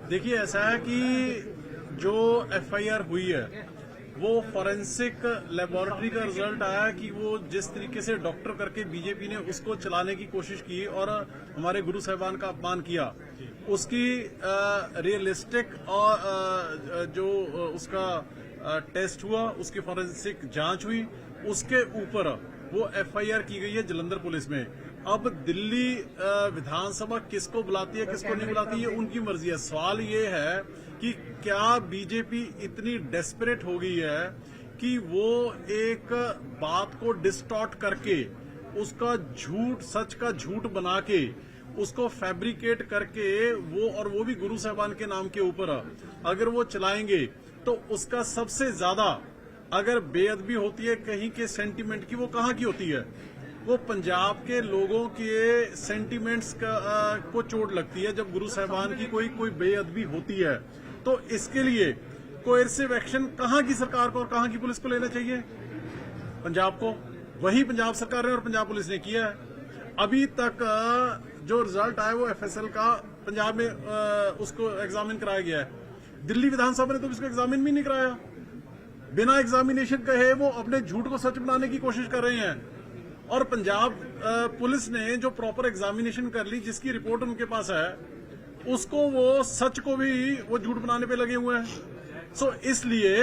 देखिए, ऐसा है कि जो एफआईआर हुई है वो फॉरेंसिक लेबोरेटरी का रिजल्ट आया कि वो जिस तरीके से डॉक्टर करके बीजेपी ने उसको चलाने की कोशिश की और हमारे गुरु साहिबान का अपमान किया, उसकी रियलिस्टिक और जो उसका टेस्ट हुआ, उसकी फॉरेंसिक जांच हुई, उसके ऊपर वो एफआईआर की गई है जलंधर पुलिस में। अब दिल्ली विधानसभा किसको बुलाती है किसको नहीं बुलाती है उनकी मर्जी है। सवाल ये है कि क्या बीजेपी इतनी डेस्परेट हो गई है कि वो एक बात को डिस्टॉर्ट करके उसका झूठ, सच का झूठ बना के उसको फैब्रिकेट करके वो भी गुरु साहिबान के नाम के ऊपर अगर वो चलाएंगे तो उसका सबसे ज्यादा अगर बेअदबी होती है कहीं के सेंटीमेंट की, वो कहाँ की होती है? वो पंजाब के लोगों के सेंटीमेंट्स को चोट लगती है जब गुरु साहिबान की कोई बेअदबी होती है। तो इसके लिए कोएर्सिव एक्शन कहाँ की सरकार को और कहाँ की पुलिस को लेना चाहिए? पंजाब को। वही पंजाब सरकार ने और पंजाब पुलिस ने किया है। अभी तक जो रिजल्ट आया वो एफएसएल का पंजाब में उसको एग्जामिन कराया गया है। दिल्ली विधानसभा ने तो इसको एग्जामिन भी नहीं कराया। बिना एग्जामिनेशन कहे वो अपने झूठ को सच बनाने की कोशिश कर रहे हैं। और पंजाब पुलिस ने जो प्रॉपर एग्जामिनेशन कर ली, जिसकी रिपोर्ट उनके पास है, उसको वो सच को भी वो झूठ बनाने पे लगे हुए हैं। सो इसलिए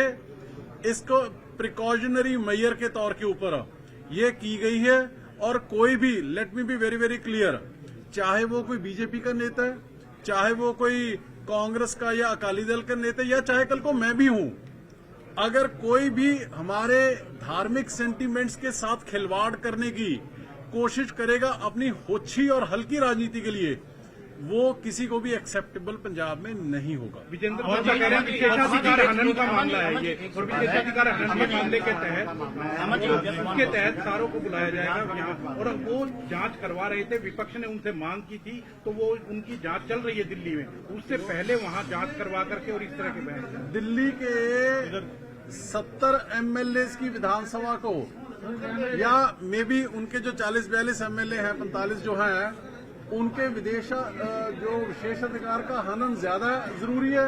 इसको प्रिकॉशनरी मेजर के तौर के ऊपर ये की गई है। और कोई भी, let me be very very clear, चाहे वो कोई बीजेपी का नेता है, चाहे वो कोई कांग्रेस का या अकाली दल का नेता, या चाहे कल को मैं भी हूं, अगर कोई भी हमारे धार्मिक सेंटीमेंट्स के साथ खिलवाड़ करने की कोशिश करेगा अपनी होच्छी और हल्की राजनीति के लिए, वो किसी को भी एक्सेप्टेबल पंजाब में नहीं होगा। विजेंद्र कह रहे हैं विशेषाधिकार हनन का मामला है ये, और विशेषाधिकार हनन के मामले के तहत सारों को बुलाया जाएगा यहाँ, और वो जांच करवा रहे थे। विपक्ष ने उनसे मांग की थी तो वो उनकी जांच चल रही है दिल्ली में, उससे पहले वहाँ जांच करवा करके और इस तरह के बहस। दिल्ली के 70 एमएलए की विधानसभा को, या मे बी उनके जो 40-42 एमएलए हैं, 45 जो हैं, उनके जो विशेषाधिकार का हनन ज्यादा जरूरी है,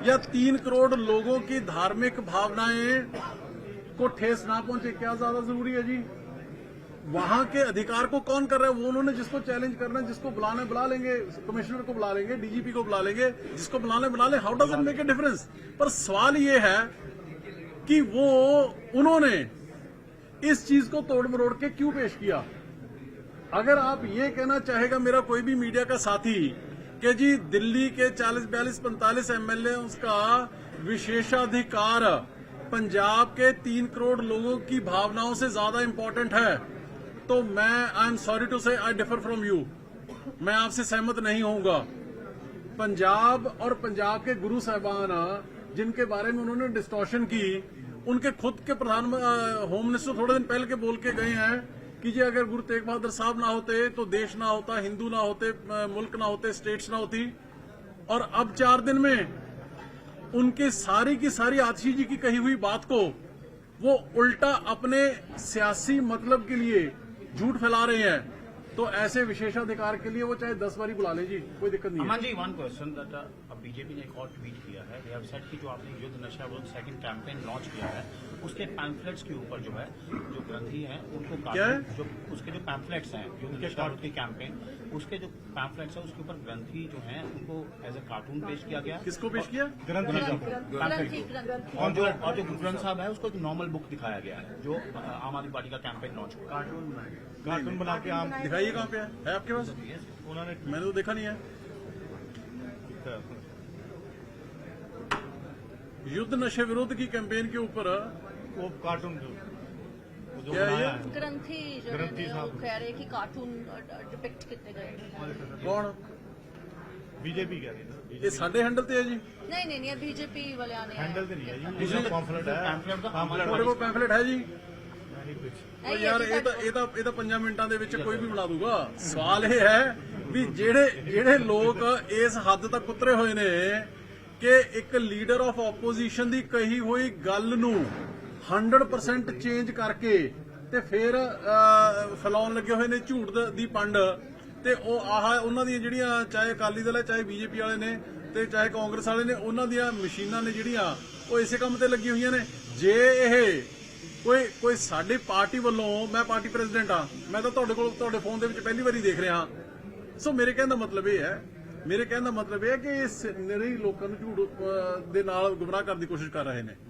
या 3 करोड़ लोगों की धार्मिक भावनाएं को ठेस ना पहुंचे, क्या ज्यादा जरूरी है जी? वहां के अधिकार को कौन कर रहा है? वो उन्होंने जिसको चैलेंज करना है, जिसको बुलाना बुला लेंगे, कमिश्नर को बुला लेंगे, डीजीपी को बुला लेंगे, जिसको बुला ले। How does it make a difference? पर सवाल ये है कि उन्होंने इस चीज को तोड़ मरोड़ के क्यों पेश किया? अगर आप ये कहना चाहेगा मेरा कोई भी मीडिया का साथी कि जी दिल्ली के 40, 42, 45 एमएलए उसका विशेषाधिकार पंजाब के 3 करोड़ लोगों की भावनाओं से ज्यादा इंपॉर्टेंट है, तो मैं आई एम सॉरी टू से आई डिफर फ्रॉम यू, मैं आपसे सहमत नहीं होऊंगा। पंजाब और पंजाब के गुरु साहिबान जिनके बारे में उन्होंने डिस्टॉर्शन की, उनके खुद के प्रधान होम मिनिस्टर थोड़े दिन पहले के बोल के गए हैं कि जी अगर गुरु तेग बहादुर साहब ना होते तो देश ना होता, हिंदू ना होते, मुल्क ना होते, स्टेट्स ना होती। और अब 4 दिन में उनके सारी की सारी आतिशी जी की कही हुई बात को वो उल्टा अपने सियासी मतलब के लिए झूठ फैला रहे हैं। तो ऐसे विशेषाधिकार के लिए वो चाहे 10 बारी बुला ले जी, कोई दिक्कत नहीं है। Aman ji, one question that अब बीजेपी ने एक और ट्वीट किया है, दे हैव सेड कि जो आपने युद्ध नशा विरुद्ध सेकंड कैंपेन लॉन्च किया है, उसके पैम्फलेट्स के ऊपर जो है, जो ग्रंथी हैं उनको जो उसके जो पैम्फलेट्स हैं युद्ध नशा विरुद्ध की कैंपेन, उसके जो पैम्फलेट्स हैं उसके ऊपर ग्रंथी जो हैं उनको एज ए कार्टून पेश किया गया। किसको पेश किया? ग्रंथी साहब। और जो ग्रंथ साहब है उसको एक नॉर्मल बुक दिखाया गया है जो आम आदमी पार्टी का कैंपेन लॉन्च हुआ। कार्टून बना के आप दिखाइए, कहाँ पे है आपके पास? उन्होंने, मैंने तो देखा नहीं है। युद्ध नशे विरोध की कैंपेन के ऊपर वो कार्टून क्या है ये? ग्रंथी साहब कह रहे कि कार्टून डिपिक्ट किए गए। कौन? बीजेपी कह रही है ये साडे हैंडल ते है जी? नहीं, बीजेपी वाले आने हैंडल तो नहीं है जी, पैम्फलेट है। ਤੁਹਾਡੇ ਕੋਲ ਪੈਂਫਲੇਟ ਹੈ ਜੀ? ਯਾਰ ਇਹ ਤਾਂ 5 ਮਿੰਟਾਂ ਦੇ ਵਿੱਚ ਕੋਈ ਵੀ ਬਣਾ ਦੂਗਾ। ਸਵਾਲ ਇਹ ਹੈ ਵੀ ਜਿਹੜੇ ਲੋਕ ਇਸ ਹੱਦ ਤੱਕ ਉਤਰੇ ਹੋਏ ਨੇ ਕਿ ਇੱਕ ਲੀਡਰ ਆਫ ਆਪੋਜੀਸ਼ਨ ਦੀ ਕਹੀ ਹੋਈ ਗੱਲ ਨੂੰ 100% ਚੇਂਜ ਕਰਕੇ ਤੇ ਫਿਰ ਫੈਲਾਉਣ ਲੱਗੇ ਹੋਏ ਨੇ ਝੂਠ ਦੀ ਪੰਡ, ਤੇ ਉਹ ਉਹਨਾਂ ਦੀਆਂ ਜਿਹੜੀਆਂ ਚਾਹੇ ਅਕਾਲੀ ਦਲ ਹੈ ਚਾਹੇ ਬੀਜੇਪੀ ਵਾਲੇ ਨੇ, ਤੇ ਚਾਹੇ ਕਾਂਗਰਸ ਵਾਲੇ ਨੇ, ਉਹਨਾਂ ਦੀਆਂ ਮਸ਼ੀਨਾਂ ਨੇ ਜਿਹੜੀਆਂ ਉਹ ਇਸੇ ਕੰਮ ਤੇ ਲੱਗੀ ਹੋਈਆਂ ਨੇ। ਜੇ ਇਹ ਕੋਈ ਸਾਡੀ ਪਾਰਟੀ ਵੱਲੋਂ, ਮੈਂ ਪਾਰਟੀ ਪ੍ਰੈਜ਼ੀਡੈਂਟ ਆ, ਮੈਂ ਤਾਂ ਤੁਹਾਡੇ ਫੋਨ ਦੇ ਵਿੱਚ ਪਹਿਲੀ ਵਾਰੀ ਦੇਖ ਰਿਹਾ ਹਾਂ। ਸੋ ਮੇਰੇ ਕਹਿਣ ਦਾ ਮਤਲਬ ਇਹ ਹੈ ਕਿ ਇਸ ਨਿਰੀ ਲੋਕਾਂ ਨੂੰ ਝੂਠ ਦੇ ਨਾਲ ਗੁੰਮਰਾਹ ਕਰਨ ਦੀ ਕੋਸ਼ਿਸ਼ ਕਰ ਰਹੇ ਨੇ।